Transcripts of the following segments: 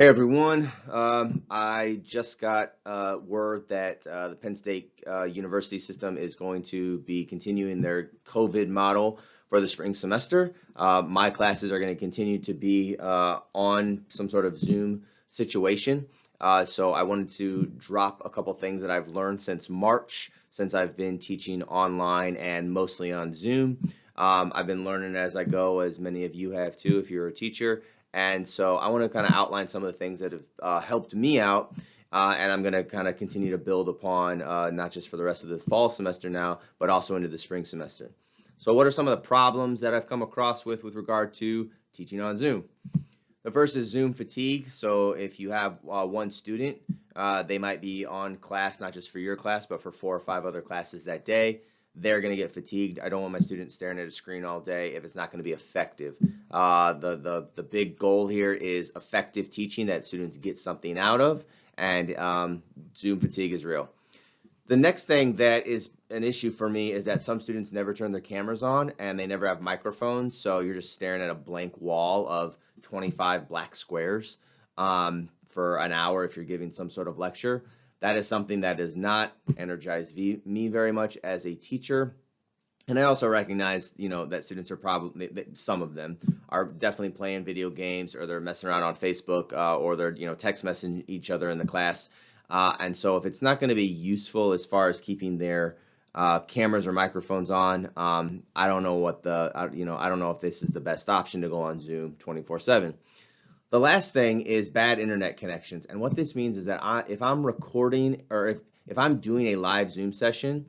Hey everyone, I just got word that the Penn State University system is going to be continuing their COVID model for the spring semester. My classes are going to continue to be on some sort of Zoom situation. So I wanted to drop a couple things that I've learned since March, since I've been teaching online and mostly on Zoom. I've been learning as I go, as many of you have too, if you're a teacher. And so I want to kind of outline some of the things that have helped me out, and I'm going to kind of continue to build upon not just for the rest of this fall semester now, but also into the spring semester. So what are some of the problems that I've come across with regard to teaching on Zoom? The first is Zoom fatigue. So if you have one student, they might be on class, not just for your class, but for 4 or 5 other classes that day. They're going to get fatigued. I don't want my students staring at a screen all day if it's not going to be effective. The big goal here is effective teaching that students get something out of, and Zoom fatigue is real. The next thing that is an issue for me is that some students never turn their cameras on and they never have microphones, so you're just staring at a blank wall of 25 black squares for an hour if you're giving some sort of lecture. That is something that does not energize me very much as a teacher. And I also recognize, that students are probably, some of them are definitely playing video games, or they're messing around on Facebook, or they're, text messaging each other in the class. And so if it's not going to be useful as far as keeping their cameras or microphones on, I don't know what I don't know if this is the best option to go on Zoom 24/7. The last thing is bad internet connections. And what this means is that if I'm recording, or if I'm doing a live Zoom session,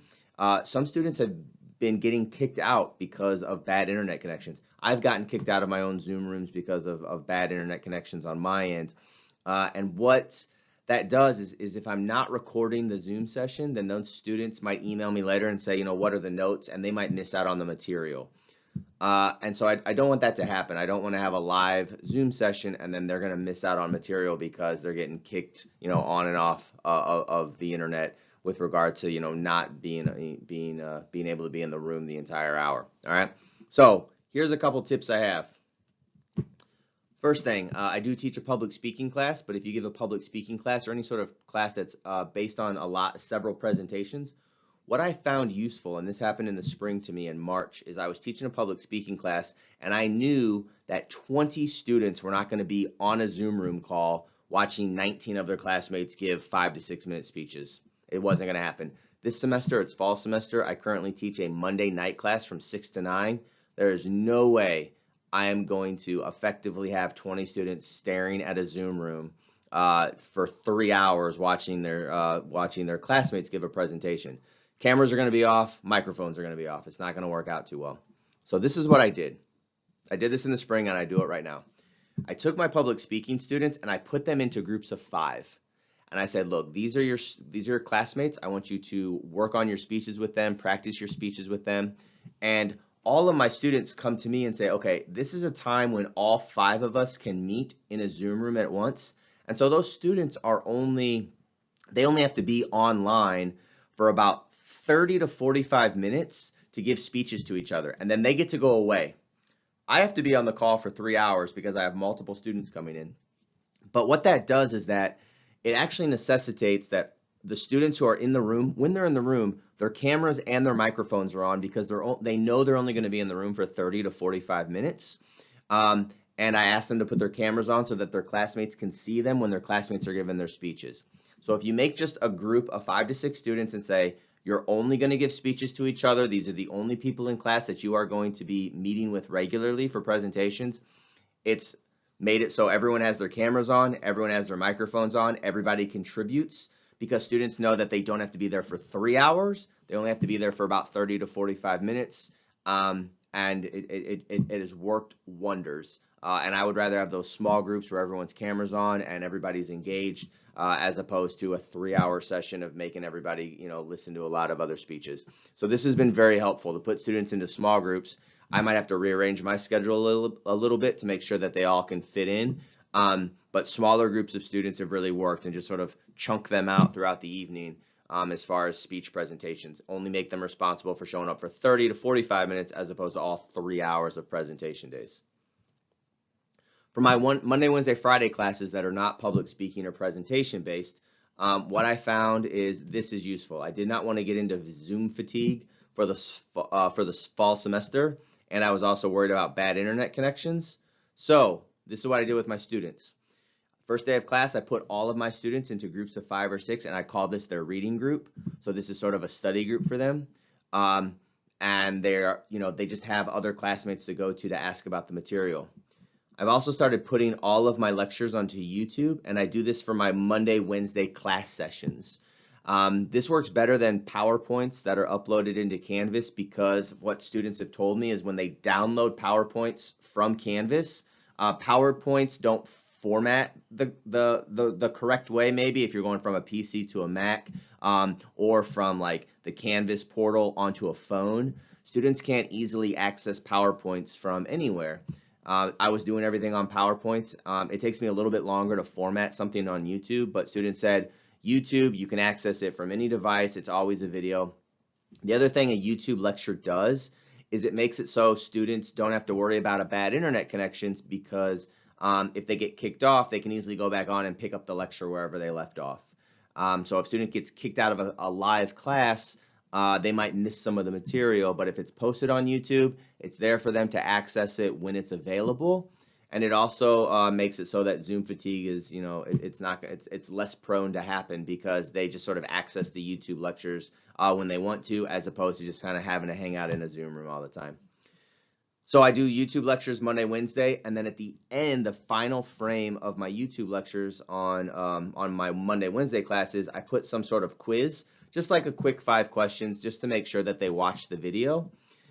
some students have been getting kicked out because of bad internet connections. I've gotten kicked out of my own Zoom rooms because of bad internet connections on my end. And what that does is if I'm not recording the Zoom session, then those students might email me later and say, what are the notes? And they might miss out on the material. And so I don't want that to happen. I don't want to have a live Zoom session and then they're going to miss out on material because they're getting kicked, on and off of the internet with regard to, not being able to be in the room the entire hour. All right. So here's a couple tips I have. First thing, I do teach a public speaking class, but if you give a public speaking class or any sort of class that's based on several presentations, what I found useful, and this happened in the spring to me in March, is I was teaching a public speaking class, and I knew that 20 students were not going to be on a Zoom room call watching 19 of their classmates give 5 to 6 minute speeches. It wasn't going to happen. This semester, it's fall semester, I currently teach a Monday night class from 6 to 9. There is no way I am going to effectively have 20 students staring at a Zoom room for 3 hours watching their classmates give a presentation. Cameras are going to be off, microphones are going to be off. It's not going to work out too well. So this is what I did. I did this in the spring and I do it right now. I took my public speaking students and I put them into groups of 5. And I said, look, these are your classmates. I want you to work on your speeches with them, practice your speeches with them. And all of my students come to me and say, okay, this is a time when all 5 of us can meet in a Zoom room at once. And so those students they only have to be online for about 30 to 45 minutes to give speeches to each other, and then they get to go away. I have to be on the call for 3 hours because I have multiple students coming in. But what that does is that it actually necessitates that the students who are in the room, when they're in the room, their cameras and their microphones are on because they know they're only going to be in the room for 30 to 45 minutes. And I ask them to put their cameras on so that their classmates can see them when their classmates are giving their speeches. So if you make just a group of 5 to 6 students and say, you're only going to give speeches to each other, these are the only people in class that you are going to be meeting with regularly for presentations, it's made it so everyone has their cameras on, everyone has their microphones on, everybody contributes, because students know that they don't have to be there for 3 hours, they only have to be there for about 30 to 45 minutes, and it has worked wonders. And I would rather have those small groups where everyone's cameras on and everybody's engaged, as opposed to a 3-hour session of making everybody, listen to a lot of other speeches. So this has been very helpful to put students into small groups. I might have to rearrange my schedule a little bit to make sure that they all can fit in. But smaller groups of students have really worked, and just sort of chunk them out throughout the evening as far as speech presentations. Only make them responsible for showing up for 30 to 45 minutes as opposed to all 3 hours of presentation days. For my Monday, Wednesday, Friday classes that are not public speaking or presentation based, what I found is this is useful. I did not want to get into Zoom fatigue for the fall semester, and I was also worried about bad internet connections. So this is what I did with my students. First day of class, I put all of my students into groups of 5 or 6, and I call this their reading group. So this is sort of a study group for them. And they just have other classmates to go to ask about the material. I've also started putting all of my lectures onto YouTube, and I do this for my Monday, Wednesday class sessions. This works better than PowerPoints that are uploaded into Canvas, because what students have told me is when they download PowerPoints from Canvas, PowerPoints don't format the correct way, maybe if you're going from a PC to a Mac, or from like the Canvas portal onto a phone. Students can't easily access PowerPoints from anywhere. I was doing everything on PowerPoints. It takes me a little bit longer to format something on YouTube, but students said YouTube, you can access it from any device. It's always a video. The other thing a YouTube lecture does is it makes it so students don't have to worry about a bad internet connections, because if they get kicked off, they can easily go back on and pick up the lecture wherever they left off. So if a student gets kicked out of a live class, they might miss some of the material, but if it's posted on YouTube, it's there for them to access it when it's available. And it also makes it so that Zoom fatigue is, it's less prone to happen, because they just sort of access the YouTube lectures when they want to, as opposed to just kind of having to hang out in a Zoom room all the time. So I do YouTube lectures Monday, Wednesday, and then at the end, the final frame of my YouTube lectures on my Monday, Wednesday classes, I put some sort of quiz, just like a quick 5 questions, just to make sure that they watch the video.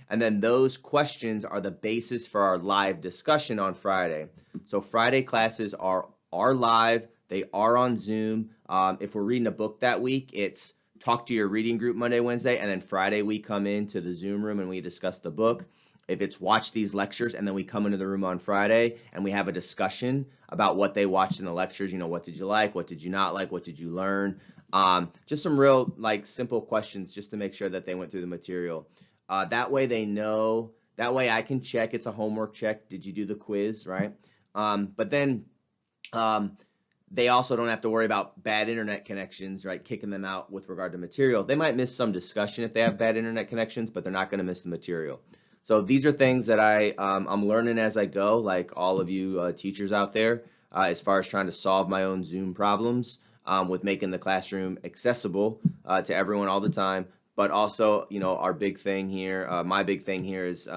And then those questions are the basis for our live discussion on Friday. So Friday classes are live, they are on Zoom. If we're reading a book that week, it's talk to your reading group Monday, Wednesday, and then Friday we come into the Zoom room and we discuss the book. If it's watch these lectures, and then we come into the room on Friday and we have a discussion about what they watched in the lectures, what did you like, what did you not like, what did you learn? Just some real simple questions just to make sure that they went through the material. That way they know, that way I can check, it's a homework check, did you do the quiz, right? But then they also don't have to worry about bad internet connections, right, kicking them out with regard to material. They might miss some discussion if they have bad internet connections, but they're not going to miss the material. So these are things that I'm learning as I go, like all of you teachers out there, as far as trying to solve my own Zoom problems with making the classroom accessible to everyone all the time. But also, our big thing here, my big thing here is,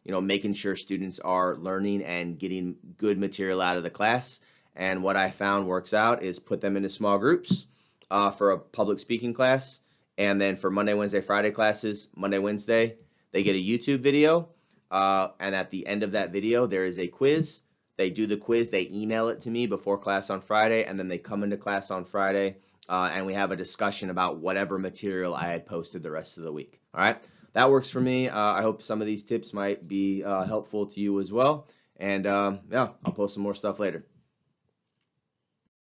making sure students are learning and getting good material out of the class. And what I found works out is put them into small groups for a public speaking class. And then for Monday, Wednesday, Friday classes, Monday, Wednesday, they get a YouTube video, and at the end of that video, there is a quiz. They do the quiz, they email it to me before class on Friday, and then they come into class on Friday, and we have a discussion about whatever material I had posted the rest of the week. All right, that works for me. I hope some of these tips might be helpful to you as well. And yeah, I'll post some more stuff later.